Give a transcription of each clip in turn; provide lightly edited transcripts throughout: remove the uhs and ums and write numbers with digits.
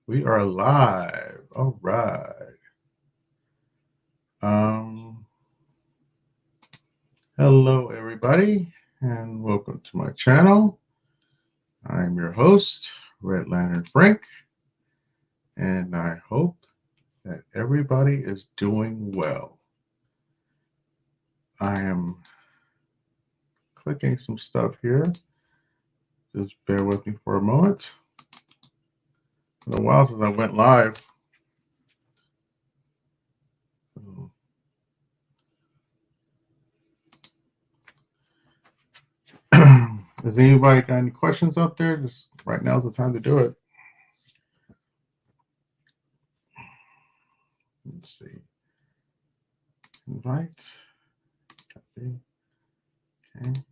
We are live. All right. Um, Hello everybody, and welcome to my channel. I'm your host, Red Lantern Frank, and I hope that everybody is doing well. I am clicking some stuff here. Just bear with me for a moment. It's been a while since I went live. So, Has anybody got any questions out there? Just right now is the time to do it. Let's see. Invite. Copy. Okay.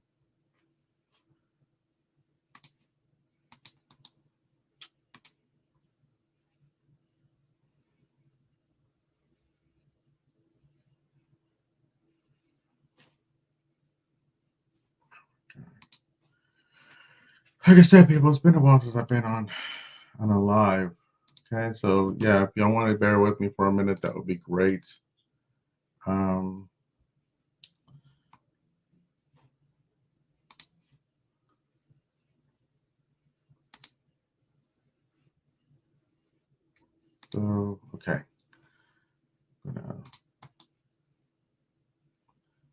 Like I said, people, it's been a while since I've been on a live. Okay, so yeah, if y'all want to bear with me for a minute, that would be great. Um, so okay, I'm gonna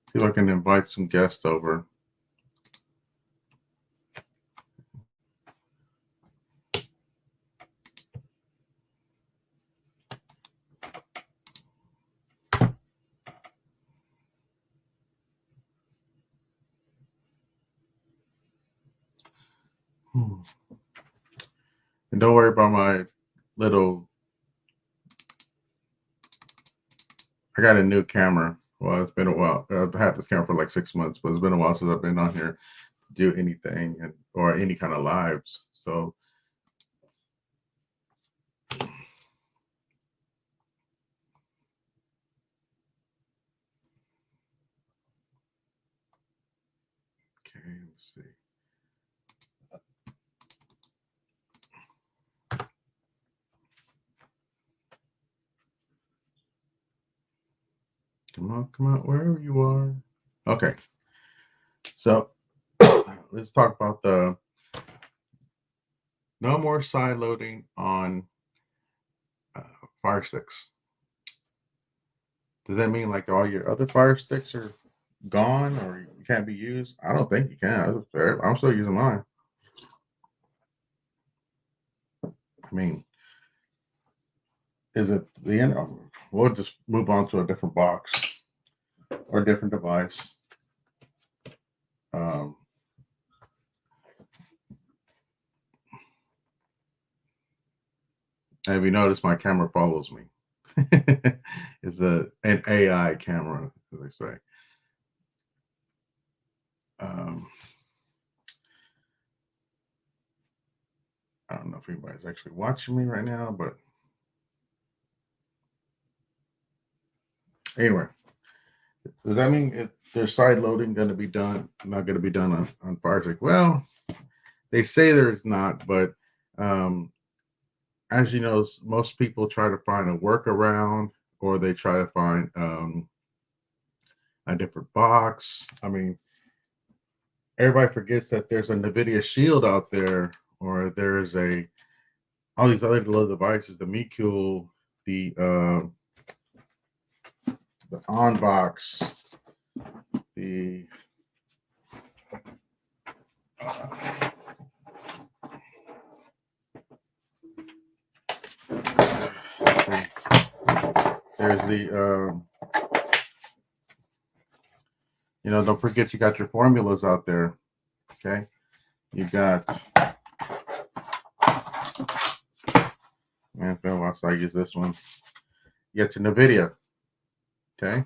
see if I can invite some guests over. Hmm. And don't worry about my little. I got a new camera. Well, it's been a while. I've had this camera for like 6 months, but it's been a while since I've been on here to do anything or any kind of lives. So okay, let's see. Come on, wherever you are. Okay, so let's talk about the no more side loading on uh, Fire Sticks. Does that mean like all your other Fire Sticks are gone or you can't be used? I don't think you can. I'm still using mine. I mean, is it the end? We'll just move on to a different box or a different device. Um, have you noticed my camera follows me? It's an AI camera, as they say. Um, I don't know if anybody's actually watching me right now, but anyway, does that mean there's side loading going to be done? Not going to be done on Fire Stick? Well, they say there's not, but um, as you know, most people try to find a workaround or they try to find a different box. I mean, everybody forgets that there's a NVIDIA Shield out there, or there's all these other little devices, the MeCool, the OnBox, the uh, there's don't forget you got your formulas out there. Okay, you got. Man, it's been a while, so I use this one. You got your NVIDIA. Okay,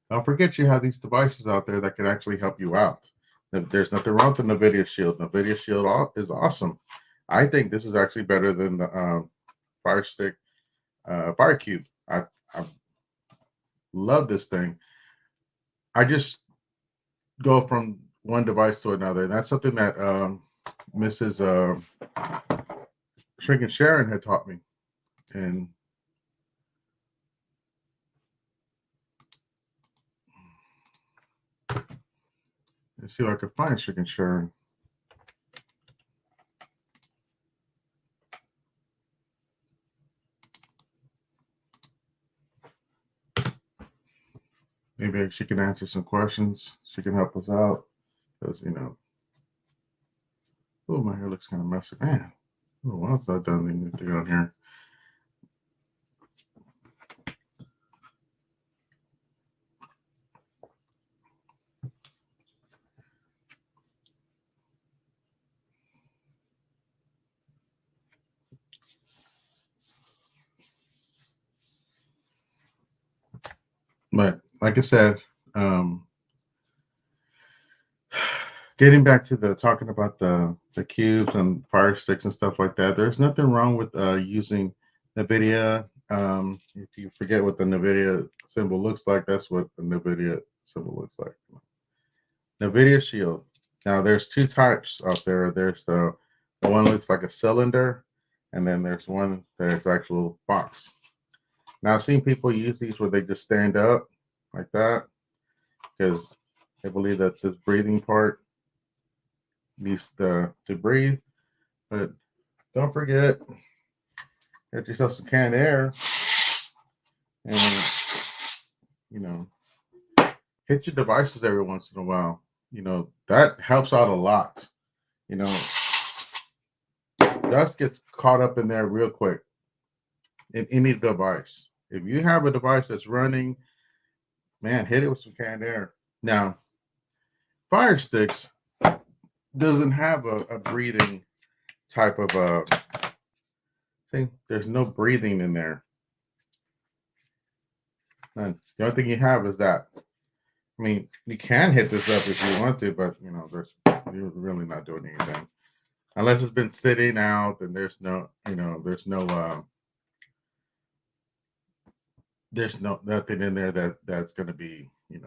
don't forget you have these devices out there that can actually help you out. There's nothing wrong with the NVIDIA Shield. NVIDIA Shield is awesome. I think this is actually better than the Fire Stick Fire Cube. I love this thing. I just go from one device to another. And that's something that Mrs. Shrinking Sharon had taught me. And let's see if I can find chicken sharing. Maybe she can answer some questions. She can help us out because oh, my hair looks kind of messy, man. Oh, what else I done anything on here? But like I said, um, getting back to the talking about the cubes and fire sticks and stuff like that, there's nothing wrong with using NVIDIA. If you forget what the NVIDIA symbol looks like, that's what the NVIDIA symbol looks like. NVIDIA Shield. Now there's two types out there. There's the one that looks like a cylinder, and then there's one that's actual box. Now I've seen people use these where they just stand up like that because they believe that this breathing part needs to breathe. But don't forget, get yourself some canned air and you know hit your devices every once in a while. That helps out a lot. You know, dust gets caught up in there real quick in any device. If you have a device that's running, man, hit it with some canned air. Now, Fire Sticks doesn't have a breathing type of see, there's no breathing in there. None. The only thing you have is that. I mean, you can hit this up if you want to, but you're really not doing anything. Unless it's been sitting out, then there's no nothing in there that's gonna be, if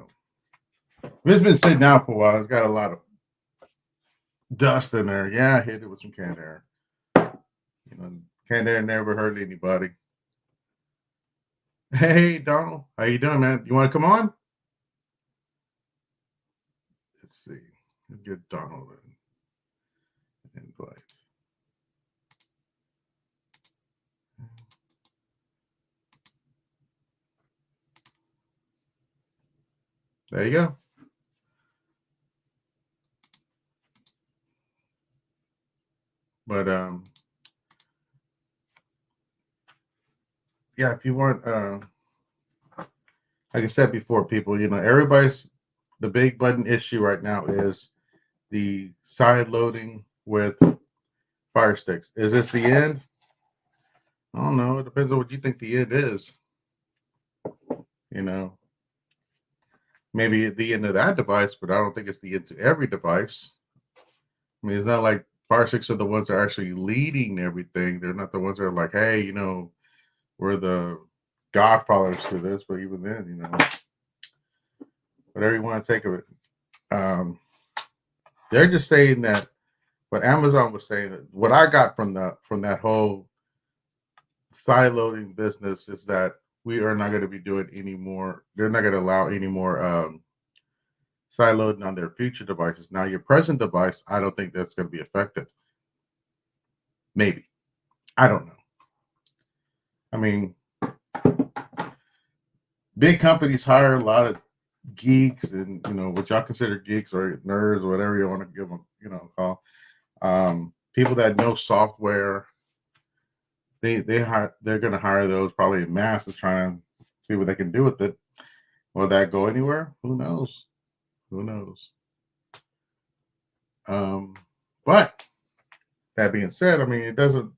it's been sitting out for a while, it's got a lot of dust in there. Yeah, hit it with some canned air. Canned air never hurt anybody. Hey Donald, how you doing, man? You want to come on? Let's see. Get Donald in invite. There you go. But yeah, if you want like I said before, people, everybody's the big button issue right now is the side loading with fire sticks. Is this the end? I don't know. It depends on what you think the end is. Maybe the end of that device, but I don't think it's the end to every device. I mean, it's not like fire sticks are the ones that are actually leading everything. They're not the ones that are like, hey, we're the godfathers to this, but even then, whatever you want to take of it. They're just saying that what Amazon was saying, that what I got from that whole side loading business is that we are not going to be doing any more. They're not going to allow any more side loading on their future devices. Now, your present device, I don't think that's going to be affected. Maybe. I don't know. I mean, big companies hire a lot of geeks and, what y'all consider geeks or nerds or whatever you want to give them, call. People that know software, they're going to hire those probably in mass to try and see what they can do with it. Will that go anywhere? Who knows? But that being said, I mean, it doesn't.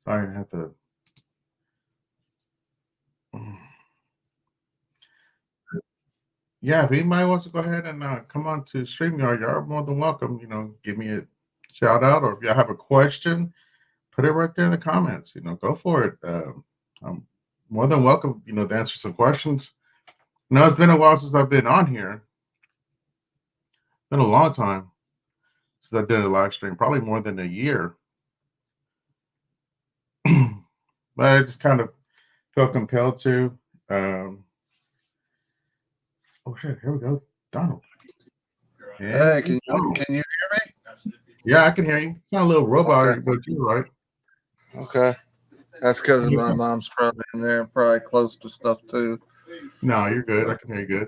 Sorry, I have to. Yeah, if anybody wants to go ahead and come on to StreamYard, you're more than welcome. Give me a shout out, or if y'all have a question, put it right there in the comments. Go for it. I'm more than welcome. To answer some questions. It's been a while since I've been on here. It's been a long time since I did a live stream, probably more than a year. but I just kind of felt compelled to. Um, oh shit! Here we go, Donald. Hey, And Donald. can you hear me? Yeah, I can hear you. It's not a little Okay, robot, but you're right. okay. That's because And you my sound- mom's probably in there, probably close to stuff too. No, you're good. I So, can hear you good.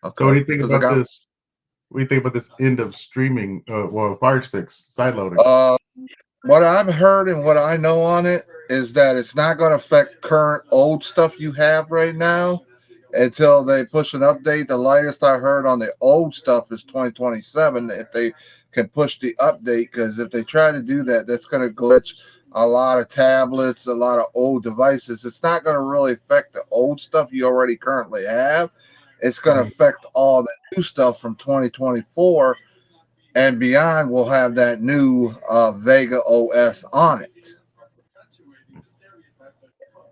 So, what okay, do you think because I about got this? What do you think about this end of streaming? Well, Fire Sticks side loading. uh what I've heard and what I know on it is that it's not going to affect current old stuff you have right now until they push an update. The latest I heard on the old stuff is 2027 if they can push the update, because if they try to do that, that's going to glitch a lot of tablets, a lot of old devices. It's not going to really affect the old stuff you already currently have. It's going to Mhm. affect all the new stuff from 2024 and beyond. Will have that new Vega OS on it.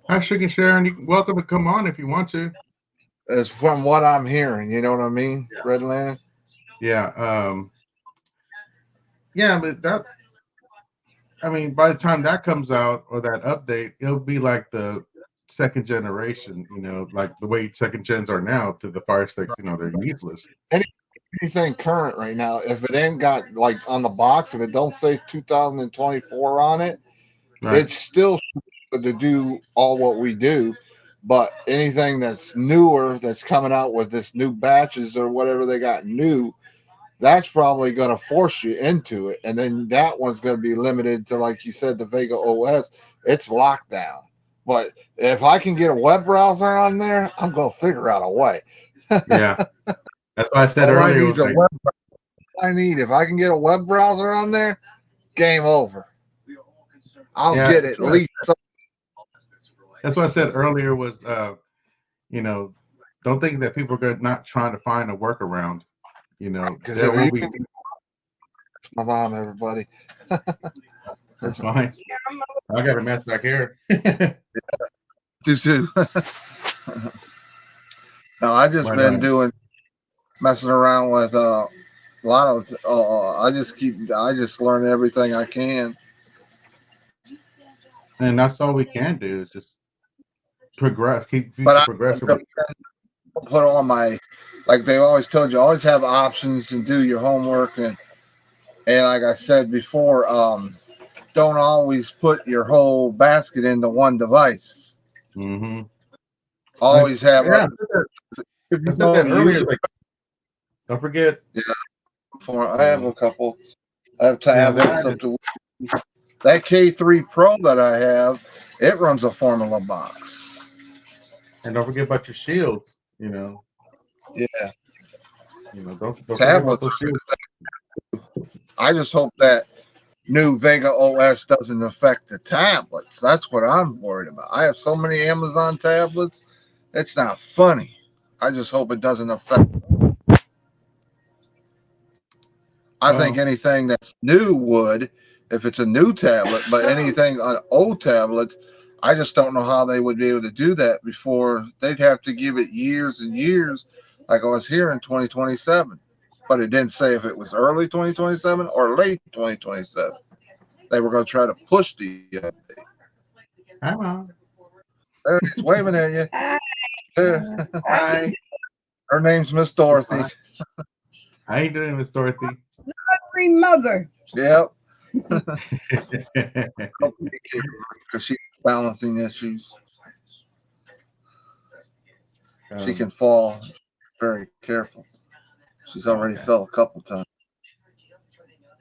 Hi, Sugar Sharon. You're welcome to come on if you want to. Is from what I'm hearing. You know what I mean, Red Lantern? Yeah. Yeah, but that. I mean, by the time that comes out or that update, it'll be like the second generation. Like the way second gens are now to the Fire Sticks. They're useless. Anything current right now, if it ain't got like on the box, if it don't say 2024 on it, Right. it's still to do all what we do. But anything that's newer, that's coming out with this new batches or whatever they got new, that's probably going to force you into it. And then that one's going to be limited to, like you said, the Vega OS. It's locked down. But if I can get a web browser on there, I'm going to figure out a way. Yeah. That's why I said All I earlier need was is a like, web. I need if I can get a web browser on there, game over. I'll yeah. get at least. That's what I said earlier was, you know, don't think that people are not trying to find a workaround. Because There if will you be. can, my mom, everybody. That's fine. I got a mess back here. Do too. No, I just But been doing messing around with a lot of. I just learn everything I can. and that's all we can do is just progress, keep But future I progressing. don't put on my, like they always told you, always have options and do your homework, and like I said before, don't always put your whole basket into one device. Mm-hmm. Like, Always have yeah, if I you said that don't use earlier. it. Like, don't forget. Yeah, I have a couple. I have tablets That up to that K3 Pro that I have. It runs a Formula box. and don't forget about your shields. Yeah, Don't forget about tablets. those shields. I just hope that new Vega OS doesn't affect the tablets. That's what I'm worried about. I have so many Amazon tablets. It's not funny. I just hope it doesn't affect. I think Well, anything that's new would, if it's a new tablet, but anything on old tablets, I just don't know how they would be able to do that before. They'd have to give it years and years, like I was here in 2027. But it didn't say if it was early 2027 or late 2027. They were going to try to push the. hi, Mom. There he's waving at you. There. Hi. Her name's Miss It's Dorothy. fine. How you doing, Miss Dorothy? Mother. Yep. Because she's balancing issues. She can fall. Very careful. She's already Okay. fell a couple times.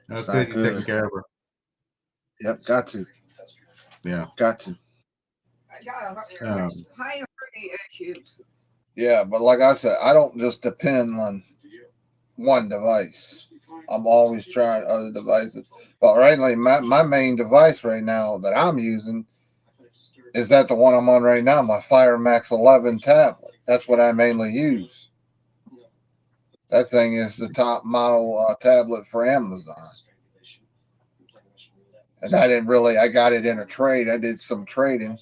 That's It's good. not You're taking good. care of her. Yep, got to. Yeah. Got to. High issues. Yeah, but like I said, I don't just depend on one device. I'm always trying other devices. But right now, my main device right now that I'm using is that the one I'm on right now, my Fire Max 11 tablet. That's what I mainly use. That thing is the top model tablet for Amazon. And I got it in a trade. I did some trading.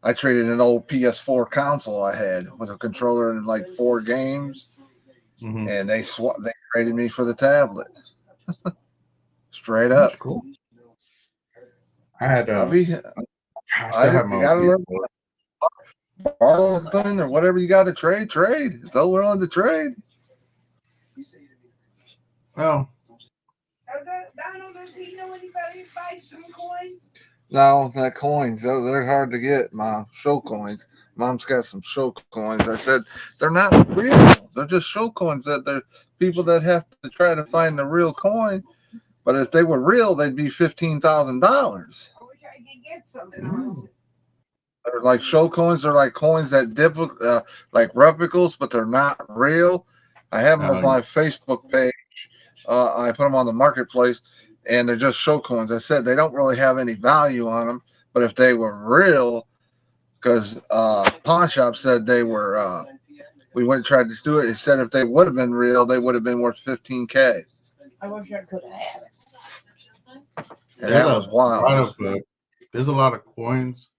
I traded an old PS4 console I had with a controller and like 4 games, Mm-hmm. and they traded me for the tablet. Straight That's up. cool. I had I'll be I still have my You gotta old learn PS4. borrow something or whatever you got to trade. If they're willing to trade. Well, Donald, does he know anybody buy some coins? No, not coins. They're hard to get, Mom. Show coins. Mom's got some show coins. I said they're not real. They're just show coins that they're people that have to try to find the real coin. But if they were real, they'd be $15,000. I wish I could get some. They're like show coins. They're like coins that like replicas, but they're not real. I have them on my Facebook page. I put them on the marketplace, and they're just show coins. I said they don't really have any value on them, but if they were real, because Pawn Shop said they were, we went and tried to do it. It said if they would have been real, they would have been worth $15K. I wish I could have had it. And that was wild. There's a lot of coins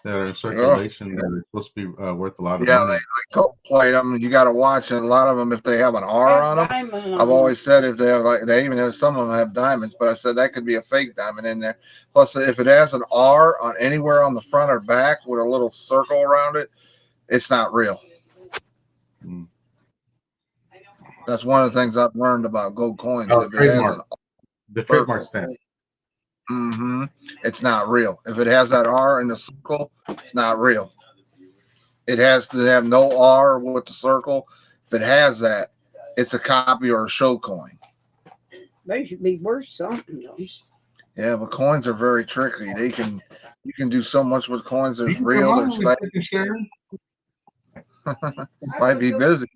that are in circulation that are supposed to be worth a lot of money. They gold plate them. You got to watch, and a lot of them, if they have an R on them, I've always said if they have they even have some of them have diamonds, but I said that could be a fake diamond in there. Plus, if it has an R on anywhere on the front or back with a little circle around it, it's not real. Mm. That's one of the things I've learned about gold coins. If it has the trademark stamp. It's not real. If it has that R in the circle, it's not real. It has to have no R with the circle. If it has that, it's a copy or a show coin. They should be worth something, though. Yeah, but coins are very tricky. You can do so much with coins. There's real. There's fake. Might be busy.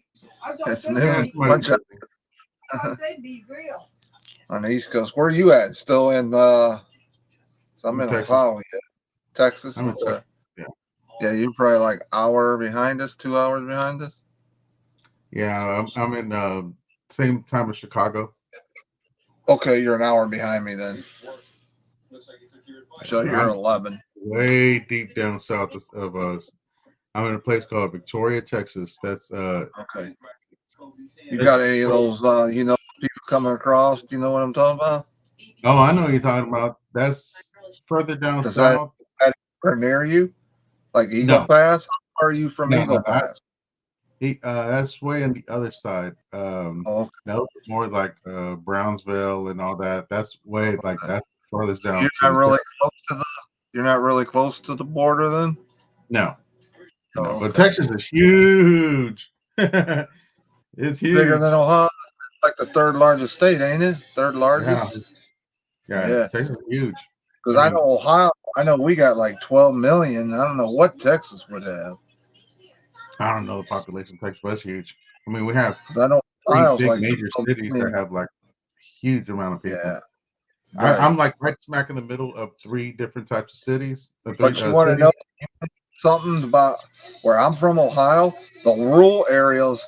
It's new. Bunch of They'd be real. on the East Coast. Where are you at? Still in I'm in Texas. Ohio, Texas. I'm in Texas. Yeah, you're probably like hour behind us, 2 hours behind us. Yeah, I'm in same time as Chicago. Okay, you're an hour behind me then. So you're 11. Way deep down south of us. I'm in a place called Victoria, Texas. That's okay. You got any of those people coming across? Do you know what I'm talking about? Oh, I know what you're talking about. That's further down south. That near you? Like Eagle Pass? How far are you from Eagle Pass? That's way on the other side. No, more like Brownsville and all that. That's way like that's furthest down. You're not really close to the border then? No. But Texas is huge. It's huge. Bigger than Ohio. Like the third largest state, ain't it? Third largest. Yeah. Texas is huge. Because I know Ohio. I know we got like 12 million. I don't know what Texas would have. I don't know the population of Texas, but it's huge. I mean, we have I know three big major cities that have like huge amount of people. Yeah. I'm like right smack in the middle of three different types of cities. But you want to know something about where I'm from, Ohio? The rural areas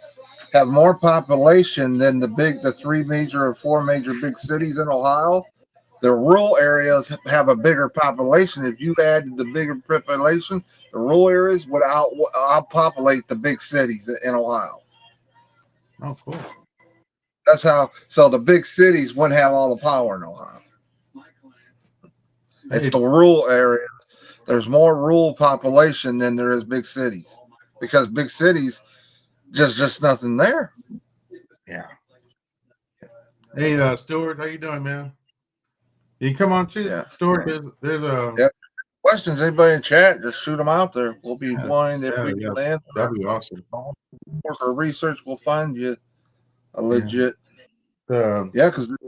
have more population than the three major or four major big cities in Ohio. The rural areas have a bigger population. If you added the bigger population, the rural areas would outpopulate the big cities in Ohio. Oh, cool. That's how. So the big cities wouldn't have all the power in Ohio. It's the rural areas. There's more rural population than there is big cities, because big cities just nothing there. Yeah. Hey, Stuart, how you doing, man? You can come on too, Stuart. There's a questions. Anybody in chat, just shoot them out there. We'll be blind if we can answer. That'd be awesome. For research, we'll find you a legit. Because the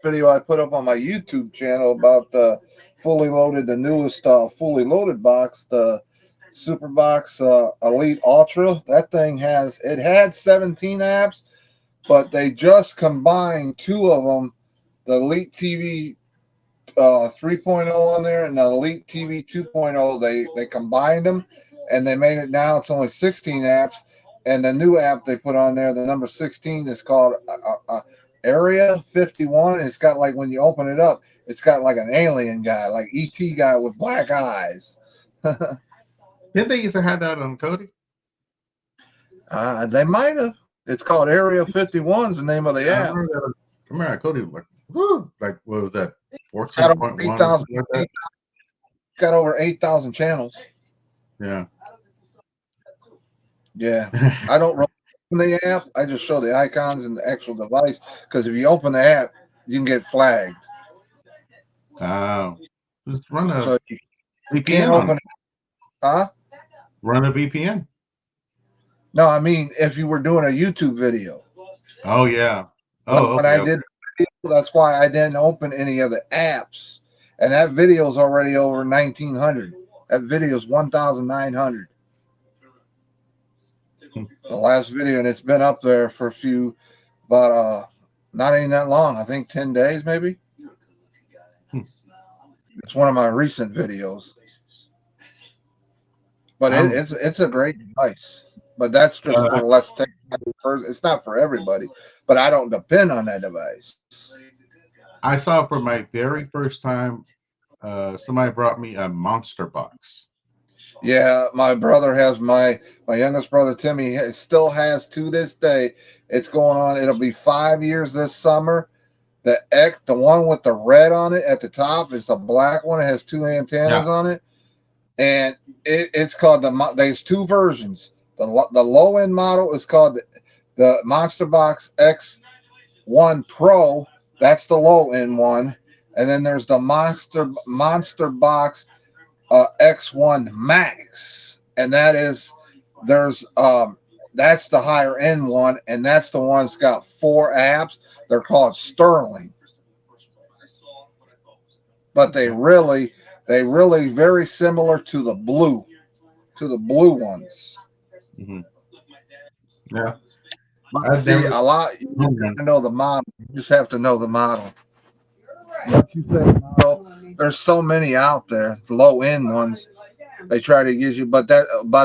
video I put up on my YouTube channel about the newest fully loaded box, the Super Box Elite Ultra. That thing had 17 apps, but they just combined two of them, the Elite TV 3.0 on there and the Elite TV 2.0. They combined them and they made it. Now it's only 16 apps, and the new app they put on there, the number 16, is called Area 51. It's got, like, when you open it up, it's got like an alien guy, like ET guy with black eyes. Didn't they used to have that on Cody? They might have. It's called Area 51's the name of the app. Come here, Cody was like, woo, like, what was that? 14.1. got over 8,000 channels. Yeah. Yeah, I don't open the app. I just show the icons and the actual device because if you open the app, you can get flagged. Oh, just run a So you VPN can't on open it. it. Huh? Run a VPN. No, I mean if you were doing a YouTube video. Oh yeah. Like Oh, when okay. I did the video, that's why I didn't open any of the apps. And that video is already over 1,900. That video is 1,900. The last video, and it's been up there for a few, but not even that long. I think 10 days maybe. It's one of my recent videos. But it's a great device. But that's just for less tech. It's not for everybody. But I don't depend on that device. I saw for my very first time, somebody brought me a Monster Box. Yeah, my brother has my youngest brother Timmy still has to this day. It's going on. It'll be 5 years this summer. The one with the red on it at the top, is a black one. It has two antennas on it, and it's called there's two versions. The low end model is called the Monster Box X1 Pro. That's the low end one, and then there's the Monster Box X1 Max, and that's the higher end one, and that's the one that's got 4 apps. They're called Sterling, but they really very similar to the blue ones. Mm-hmm. Yeah. But see, a lot. You don't have to know the model. You just have to know the model. Once you say model, there's so many out there. The low end ones, they try to get you, but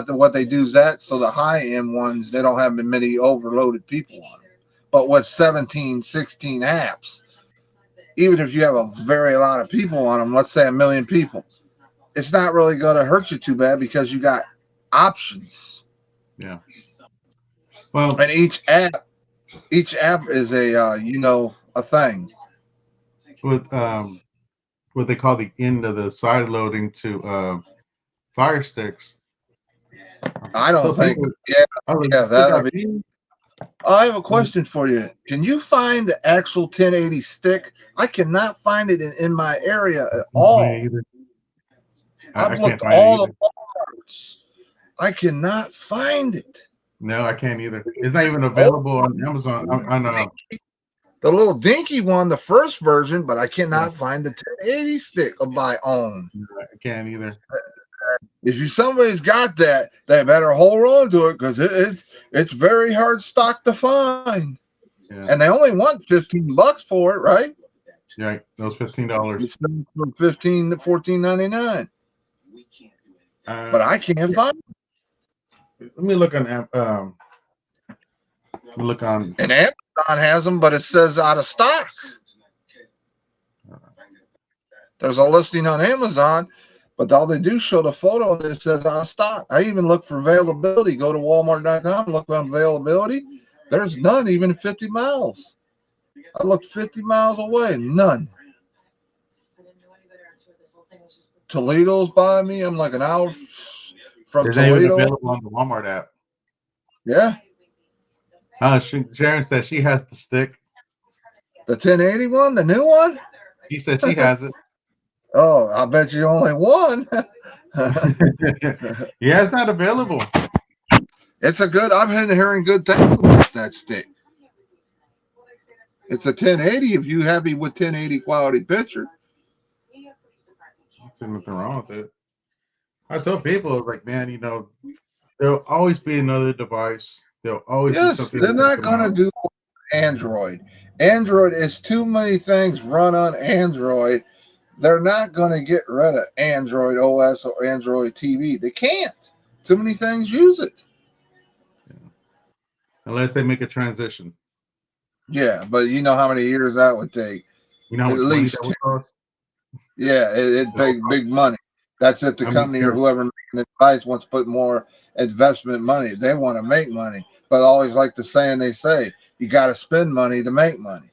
what they do is that so the high end ones, they don't have many overloaded people on them. But with 17, 16 apps, even if you have a very lot of people on them, let's say 1 million people, it's not really going to hurt you too bad because you got options. Yeah. Well, and each app is a thing. With what they call the end of the side loading to Fire Sticks. I don't think. That'll be. I have a question for you. Can you find the actual 1080 stick? I cannot find it in my area at all. I've looked all the parts. I cannot find it. No, I can't either. It's not even available on Amazon. The little dinky one, the first version, but I cannot find the 1080 stick of my own. I can't either. If somebody's got that, they better hold on to it because it's very hard stock to find. Yeah. And they only want $15 for it, right? Yeah, those $15. It's from $15 to $14.99. But I can't find it. Let me look on. And Amazon has them, but it says out of stock. There's a listing on Amazon. But all they do show the photo and it says out of stock. I even look for availability. Go to Walmart.com, look on availability. There's none, even 50 miles. I looked 50 miles away, none. Toledo's by me. I'm like an hour from Toledo. Even available on the Walmart app. Yeah. Sharon says she has the stick. The 1080 one, the new one? She said she has it. Oh, I bet you only one. Yeah, it's not available. I've been hearing good things about that stick. It's a 1080 if you happy with 1080 quality picture. There's nothing wrong with it. I tell people, I was like, man, there'll always be another device. There'll always be something. They're not going to do Android. Android is too many things run on Android. They're not going to get rid of Android OS or Android TV. They can't. Too many things use it. Yeah. Unless they make a transition. Yeah, but you know how many years that would take. You know how much money that would cost? Yeah, it'd take big money. That's if the company or whoever making the device wants to put more investment money. They want to make money. But always like the saying they say, you got to spend money to make money.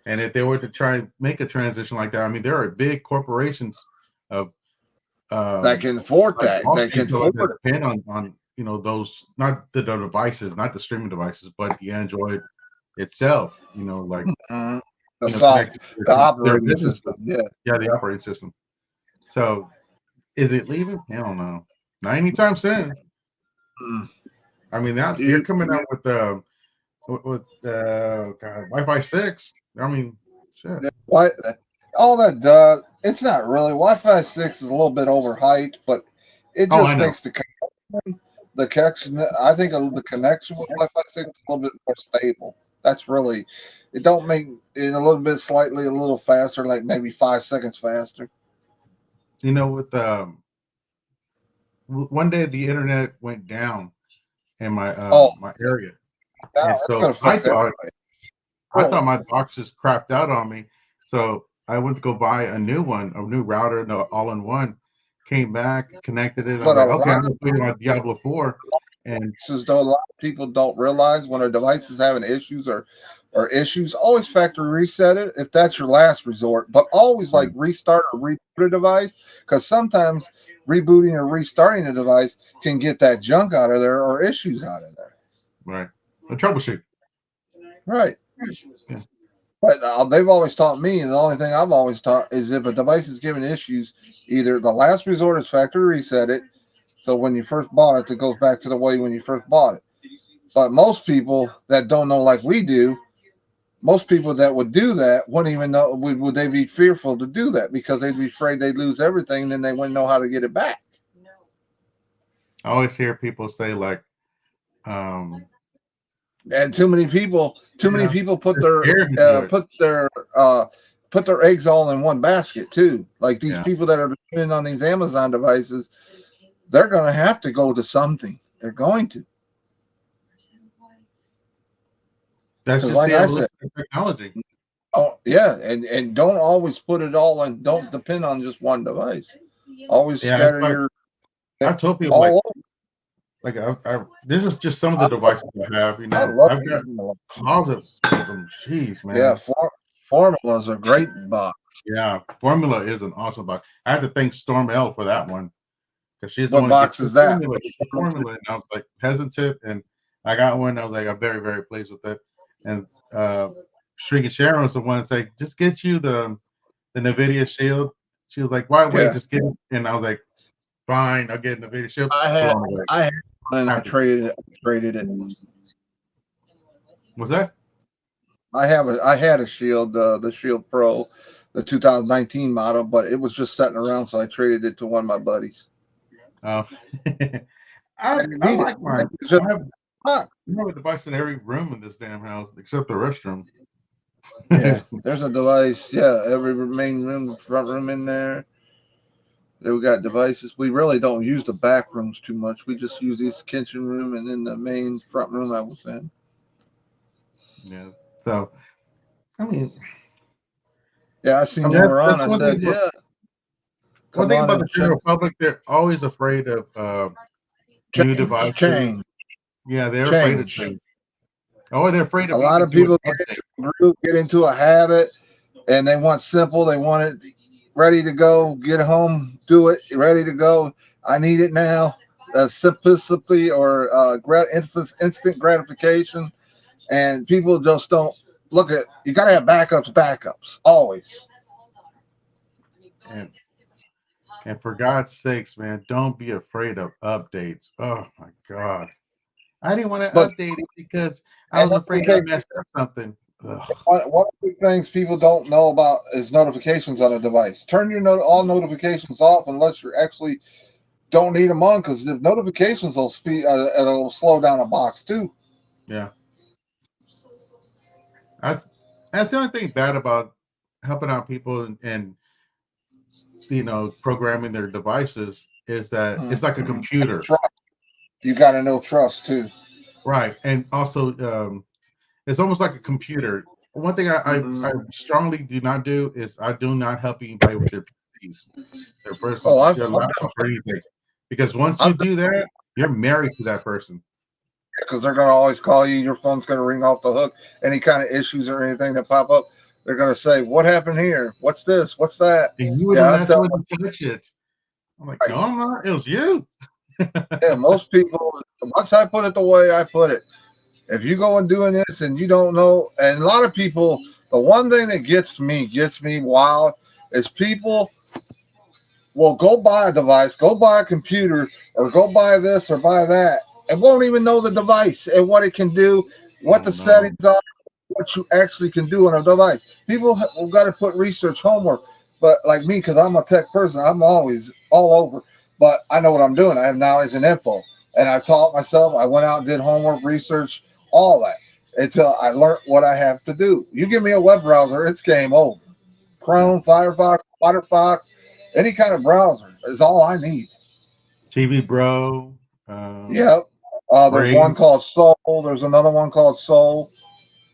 And if they were to try and make a transition like that, I mean, there are big corporations of that can afford like that. also That can so it afford it. depend on those, not the devices, not the streaming devices, but the Android itself. Like Mhm. The connected to the their operating business. system. Yeah. Yeah, the operating system. So is it leaving? Hell no, not anytime soon. Mm. I mean, now they're You- coming out with Wi-Fi 6. I mean, shit. Why? All that does, it's not really. Wi-Fi 6 is a little bit overhyped, but it Oh, I just know. makes the connection. I think the connection with Wi-Fi 6 is a little bit more stable. That's really. It don't make it a little bit slightly a little faster, like maybe 5 seconds faster. With one day the internet went down in my Oh, my area, now and it's so gonna I affect thought everybody. I Oh, thought my box just crapped out on me. So I went to go buy a new one, a new router, no, all in one. Came back, connected it. I was but a like, okay, lot I'm gonna play my Diablo 4, and cases, though, a lot of people don't realize when a device is having issues or issues, always factory reset it if that's your last resort, but always like restart or reboot a device because sometimes rebooting or restarting a device can get that junk out of there or issues out of there. right, a troubleshoot. Right. Yeah. But they've always taught me, and the only thing I've always taught is if a device is giving issues, either the last resort is factory reset it. So when you first bought it, it goes back to the way when you first bought it. But most people that don't know like we do, most people that would do that wouldn't even know. Would they be fearful to do that because they'd be afraid they'd lose everything, and then they wouldn't know how to get it back. I always hear people say like, um, And too many people yeah, put they're scared to do it. put their eggs all in one basket too. Like these Yeah, people that are depending on these Amazon devices, they're going to have to go to something. They're going to, that's because just like the I evolution said, of technology. oh yeah, and don't always put it all in. Don't depend on just one device. Always Yeah, it's scatter like your I told people all over. like this is just some of the devices I have. I love I've got closets of them. Jeez, yeah. man. Formula is a great box. Yeah, Formula is an awesome box. I had to thank Storm L for that one because she's the What one that box is that? Get the Formula, and I was like hesitant, and I got one. I was like, I'm very, very pleased with it. And Shrieking Sharon was the one that said, just get you the NVIDIA Shield. She was like, why wait? Yeah, Just get it. And I was like, fine, I'll get NVIDIA Shield. I had Blown away. I had one and I Happy. traded it. Was that? I had a Shield, the Shield Pro, the 2019 model, but it was just sitting around, so I traded it to one of my buddies. Oh, I I didn't I need it. like mine. It's just, I have ah, a device in every room in this damn house except the restroom. yeah, there's a device. Yeah, every main room, front room in there. Then we got devices. We really don't use the back rooms too much. We just use this kitchen room and then the main front room I was in. Yeah. So I mean, Yeah, I seen you were on. that's I one thing. said, yeah, One come thing on about the and check general public, they're always afraid of new devices. Yeah, they're afraid of change. change. Oh, they're afraid A of lot even of doing people updates. get into a habit, and they want simple. They want it ready to go. Get home, do it, ready to go. I need it now. Simplicity or instant gratification, and people just don't look at. You got to have backups always. And for God's sakes, man, don't be afraid of updates. Oh my God. I didn't want to But update it because I and was afraid I messed up something. Ugh. one of the things people don't know about is notifications on a device. Turn your all notifications off unless you're actually don't need them on, because if notifications will speed, it'll slow down a box too. Yeah. That's that's the only thing bad about helping out people and programming their devices is that it's like a computer. Trust. You got to know trust too. Right. And also it's almost like a computer. One thing I strongly do not do is I do not help anybody with their PCs, their personal, their laptop or anything. Because once you do that, you're married to that person. Because they're going to always call you. Your phone's going to ring off the hook. Any kind of issues or anything that pop up, they're going to say, "What happened here? What's this? What's that?" And you wouldn't mess with and touch it. I'm like, no, I'm not. It was you. Yeah, most people, once I put it the way I put it, if you go and doing this and you don't know, and a lot of people, the one thing that gets me wild is people will go buy a device, go buy a computer, or go buy this or buy that, and won't even know the device and what it can do, what the No. settings are, what you actually can do on a device. People have got to put research homework, but like me, because I'm a tech person, I'm always all over. But I know what I'm doing. I have knowledge and info, and I taught myself. I went out and did homework, research, all that until I learned what I have to do. You give me a web browser, it's game over. Chrome, Firefox, Firefox, any kind of browser is all I need. TV Bro. Yep. There's one Brave. called Soul. There's another one called Soul.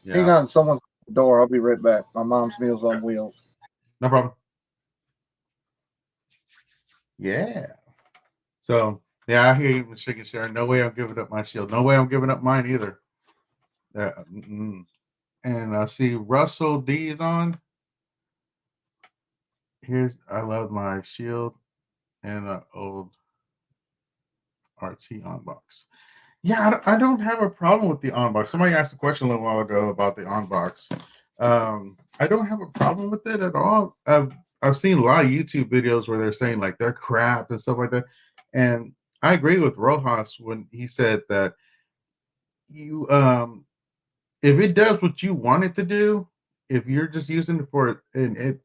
Hang Yeah, on, someone's at the door. I'll be right back. My mom's Meals on Wheels. no problem. Yeah. So yeah, I hear you, Miss Chicken Sharon. No way I'm giving up my shield. No way I'm giving up mine either. And I see Russell D is on. I love my shield and an old RT on box. Yeah, I don't have a problem with the on box. Somebody asked a question a little while ago about the on box. I don't have a problem with it at all. I've seen a lot of YouTube videos where they're saying like they're crap and stuff like that, and I agree with Rojas when he said that you if it does what you want it to do, if you're just using it for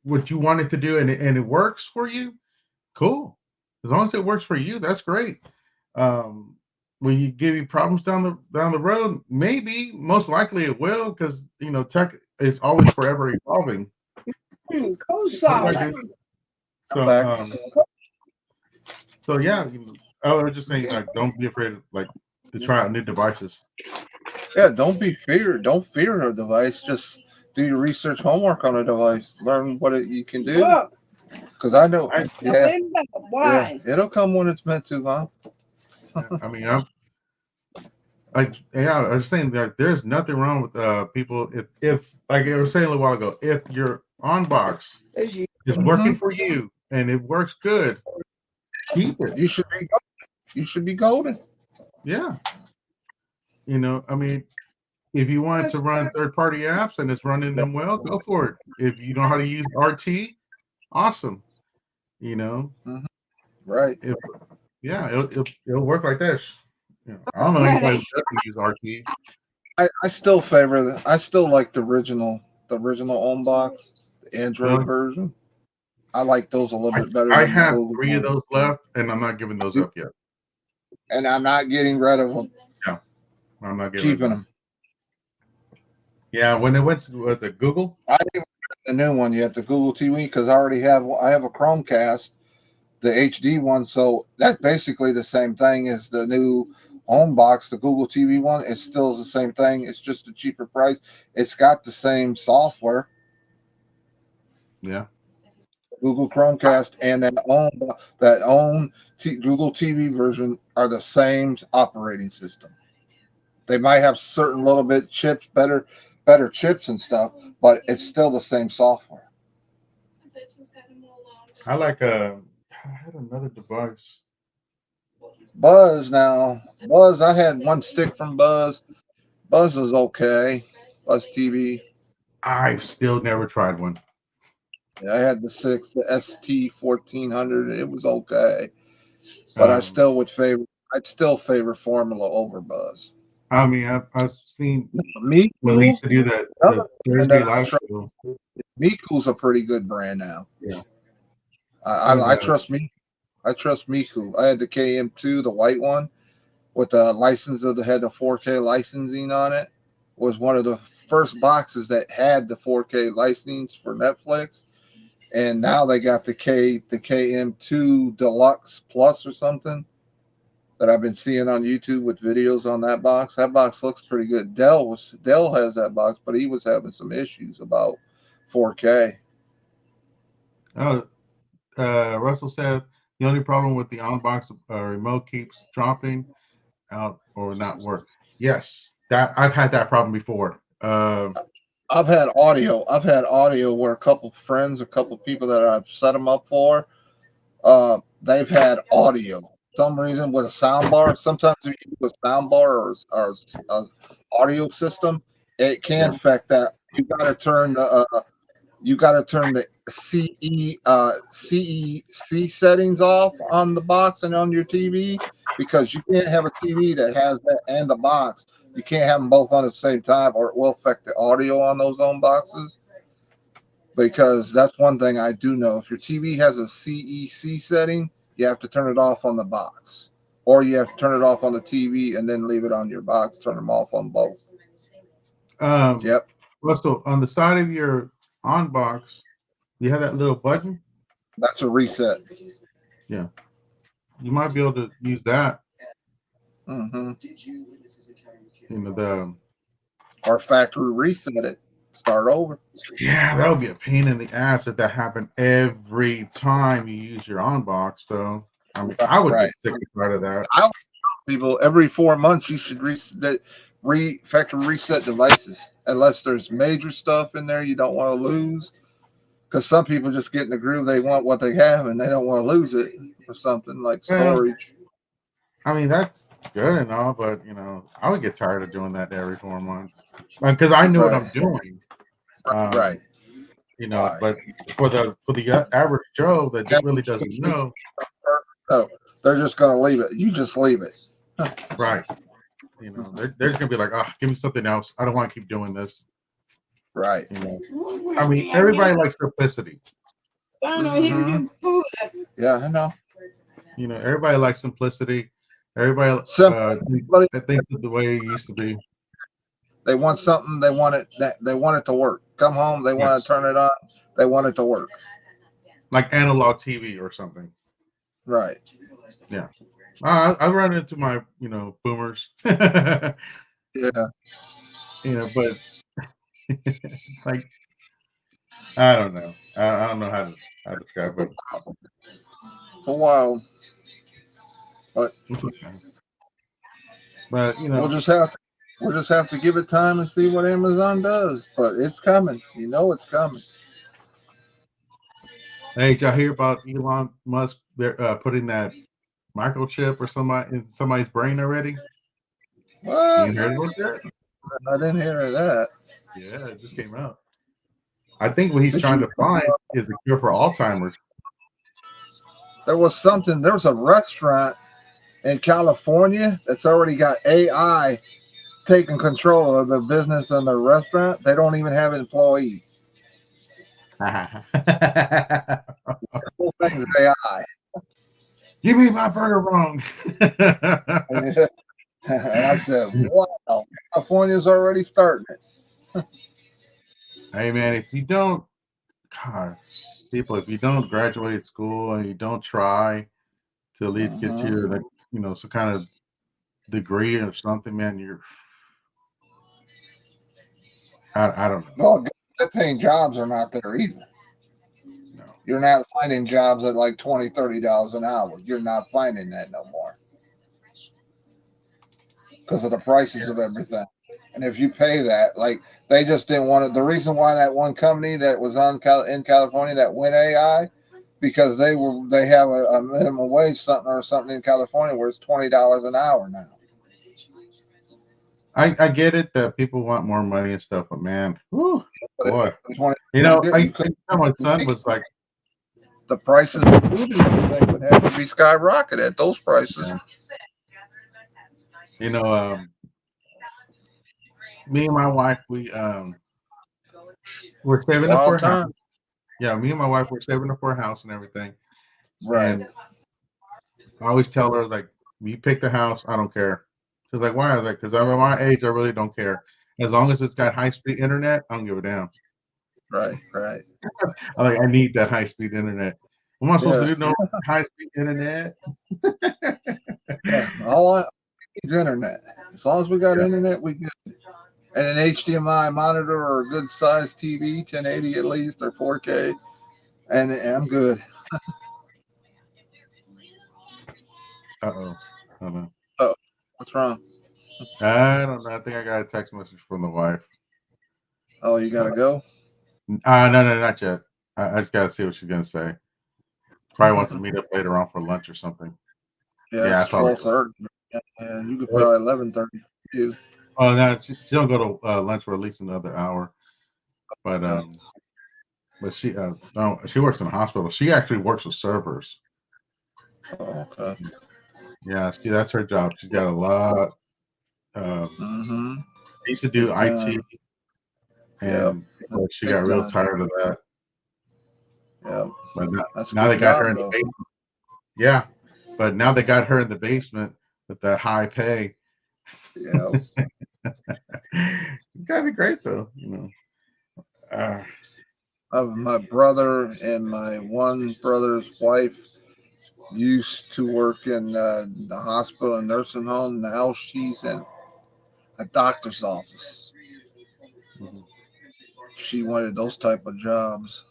what you want it to do and it works for you, cool. As long as it works for you, that's great. Um, will you give you problems down the road? Maybe, most likely it will, because tech is always forever evolving. Co-star. So, Back. so yeah, I was just saying, like, don't be afraid of to try out new devices. Yeah, don't be feared. Don't fear a device. Just do your research homework on a device. Learn what you can do. Look, Because I know, yeah, Linda, why? it'll come when it's meant to, huh? I mean, I was saying that there's nothing wrong with people if like I was saying a little while ago, if your on box There's you. is working for you and it works good, keep it. You should be. You should be golden. Yeah. I mean, if you wanted to run third-party apps and it's running them well, go for it. If you know how to use RT, awesome. Right. It'll work like this. I don't know anybody who doesn't use RT. I still favor. I still like the original on box, the Android Really? version. I like those a little bit better. I than the have Google 3 of ones. those left, and I'm not giving those up yet. And I'm not getting rid of them. No, I'm not giving Keeping them. Yeah, when it went to the Google, I didn't get the new one yet, the Google TV, because I have a Chromecast, the HD one, so that's basically the same thing as the new home box, the Google TV one. It still is the same thing. It's just a cheaper price. It's got the same software. yeah. Google Chromecast and Google TV version are the same operating system. They might have certain little bit chips, better chips and stuff, but it's still the same software. I had another device. Buzz, I had one stick from Buzz. Buzz is okay. Buzz TV. I've still never tried one. I had the ST1400. It was okay, but I'd still favor Formula over Buzz. I mean, I've seen Me when they used to do that the Thursday live show. Miku's a pretty good brand now. Yeah, I trust me. I trust Miku. I had the KM2, the white one, with the license that had the 4K licensing on it. Was one of the first boxes that had the 4K licensing for Netflix, and now they got the KM2 Deluxe Plus or something that I've been seeing on YouTube with videos on that box. That box looks pretty good. Dell has that box, but he was having some issues about 4K. Oh, Russell said the only problem with the on-box remote keeps dropping out or not work. Yes, that I've had that problem before. I've had audio where a couple people that I've set them up for, they've had audio. Some reason with a sound bar. Sometimes if you use a sound bar or a audio system, it can Yeah. affect that. You got to turn the CEC settings off on the box and on your TV, because you can't have a TV that has that and the box. You can't have them both on at the same time, or it will affect the audio on those own boxes. Because that's one thing I do know. If your TV has a CEC setting, you have to turn it off on the box, or you have to turn it off on the TV and then leave it on your box. Turn them off on both. Yep, Russell, on the side of your on box, you have that little button. that's a reset. Yeah, you might be able to use that. Hmm. You know the Or factory reset it. Start over. yeah, that would be a pain in the ass if that happened every time you use your on box. Though, I mean, I would Right. get sick and tired of that. People, every 4 months you should factory reset devices, unless there's major stuff in there you don't want to lose, because some people just get in the groove, they want what they have and they don't want to lose it or something like Well, storage. I mean, that's good and all, but you know, I would get tired of doing that every 4 months because I knew what I'm doing. Right. You know, Right. but for the average Joe that really doesn't know, So they're just going to leave it. You just leave it. right? You know, they're just gonna be like, "Oh, give me something else. I don't want to keep doing this." Right. You know, I mean, everybody likes simplicity. Yeah, I know. You know, everybody likes simplicity. Everybody Somebody, thinks of the way it used to be. they want something, they want it to work. Come home, they want Yes. to turn it on, they want it to work. Like analog TV or something. Right. Yeah. I run into my, boomers. Yeah. But like, I don't know. I don't know how to describe it. It's a while. But It's okay. But we'll just have to give it time and see what Amazon does. But it's coming. You know it's coming. hey, did y'all hear about Elon Musk putting that microchip or somebody in somebody's brain already? What? You heard about that? I didn't hear that. Yeah, it just came out. I think what he's trying to find is a cure for Alzheimer's. There was a restaurant in California that's already got AI taking control of the business and the restaurant. They don't even have employees. The whole thing is AI. You made my burger wrong. And I said, wow, California's already starting it. Hey man, if you don't, God, people, if you don't graduate school and you don't try to at least get you, some kind of degree or something, man, I don't know. Well, good paying jobs are not there either. No. You're not finding jobs at like $20, $30 an hour. You're not finding that no more because of the prices of everything. And if you pay that, like they just didn't want it. The reason why that one company that was in California that went AI, because they have a minimum wage something in California where it's $20 an hour now. I get it that people want more money and stuff, but man, whew, boy, I my son was like, the prices of food and everything would have to be skyrocketed at those prices. Me and my wife, we're saving up for a house. Yeah, me and my wife were saving up for a house and everything. Right. And I always tell her, like, you pick the house, I don't care. She's like, why? I was like, because I'm at my age, I really don't care. As long as it's got high-speed internet, I don't give a damn. Right. I'm like, I need that high-speed internet. What am I supposed to do? No high-speed internet? Yeah, all I need is internet. As long as we got internet, we good. And an HDMI monitor or a good sized TV, 1080 at least, or 4K, and I'm good. Uh-oh. Oh, what's wrong? I don't know. I think I got a text message from the wife. Oh, you gotta go? No, not yet. I just gotta see what she's gonna say. Probably wants to meet up later on for lunch or something. Yeah, Yeah, I it's saw that. 12:30. And you could probably 11:30 for you. Oh no, she don't go to lunch for at least another hour. But she no, she works in a hospital. She actually works with servers. Oh, okay. Yeah, that's her job. She's got a lot. Mm-hmm. She used to do Good IT, time. and she Big got real time. tired of that. Yeah. But That's a now good they got her job, in the though. basement. Yeah, but now they got her in the basement with that high pay. Yeah. It's gotta be great though, you know. My brother and my one brother's wife used to work in the hospital and nursing home. Now she's in a doctor's office. Mhm. She wanted those type of jobs.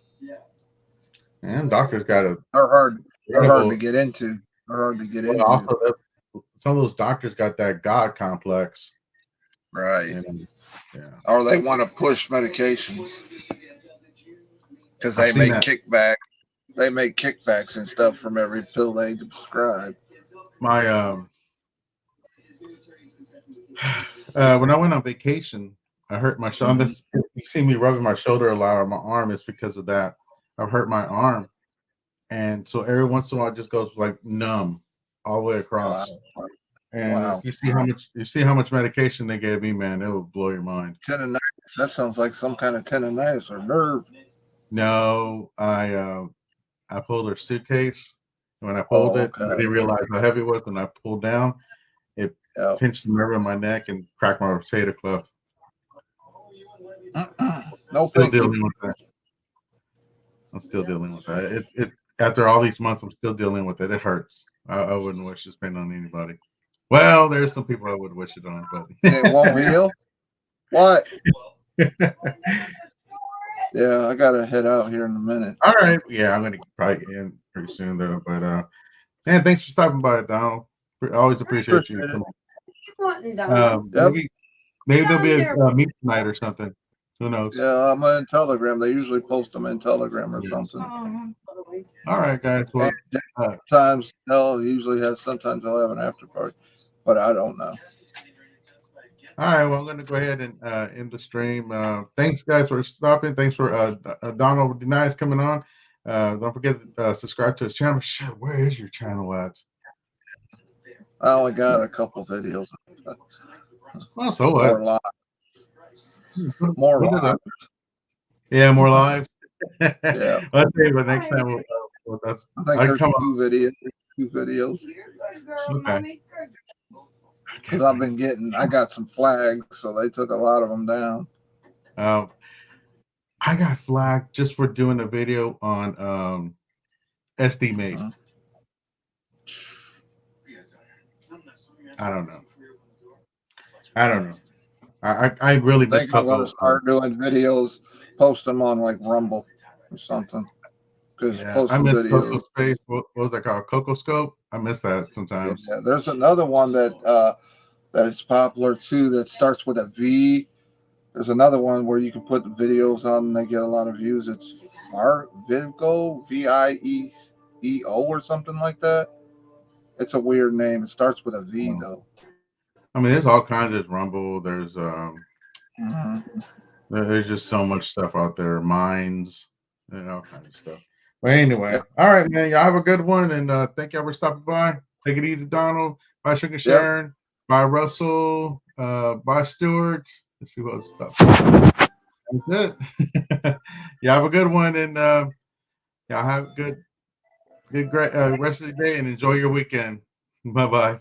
And doctors got a They're hard to incredible. get into. They're hard to get Well, into. also, some of those doctors got that God complex. Right. And yeah, Or they want to push medications because I've they seen make that. kickback. They make kickbacks and stuff from every pill they prescribe. My when I went on vacation, I hurt my shoulder. Mhm. You see me rubbing my shoulder a lot or my arm. It's because of that. I've hurt my arm, and so every once in a while, it just goes like numb all the way across. Wow. And Wow. if you see how much medication they gave me, man, it will blow your mind. Tendonitis. That sounds like some kind of tendonitis or nerve. No, I pulled her suitcase. When I pulled Oh, it, I okay. didn't realize how heavy it was. When I pulled down, it Yeah. pinched the nerve in my neck and cracked my rotator cuff. No, Still thank you. dealing with that. I'm still dealing with that. It after all these months, I'm still dealing with it. It hurts. I wouldn't wish this pain on anybody. Well, there's some people I would wish it on, but It won't heal. What? Yeah, I gotta head out here in a minute. all right. Yeah, I'm gonna probably end pretty soon though. But man, thanks for stopping by, Donald. I always appreciate you. Appreciate it. Wanting Donald. Yep. Maybe there'll be a meet tonight or something. Who knows? Yeah, I'm in Telegram. They usually post them in Telegram or Yeah. something. All right, guys. Well, Sometimes they'll usually have. Sometimes they'll have an after party, but I don't know. all right. Well, I'm going to go ahead and end the stream. Thanks, guys, for stopping. Thanks for Donald Denies coming on. Don't forget to subscribe to his channel. Shit, where is your channel at? I only got a couple videos. Well, so what? More live. More What is live. it? Yeah, more lives. Yeah. I'll tell you, but next time that's I think I there's come two videos. Okay. Because I got some flags, so they took a lot of them down. I got flagged just for doing a video on SD Mate. I don't know. I really I think I'm gonna start doing videos, post them on like Rumble or something. Because Yeah, I posting miss videos. Coco Space. What was that called? Coco Scope. I miss that sometimes. Yeah, there's another one that's popular too that starts with a V. There's another one where you can put the videos on and they get a lot of views. It's Vigo, VIEO or something like that. It's a weird name. It starts with a V though. I mean, there's all kinds of Rumble. There's Mhm. there's just so much stuff out there. Mines and all kinds of stuff. But anyway, all right, man. Y'all have a good one, and thank y'all for stopping by. Take it easy, Donald. Bye, Sugar Sharon. Bye, Russell. Bye, Stuart. Let's see what else stuff. That's it. Y'all have a good one, and y'all have a good great rest of the day, and enjoy your weekend. Bye bye.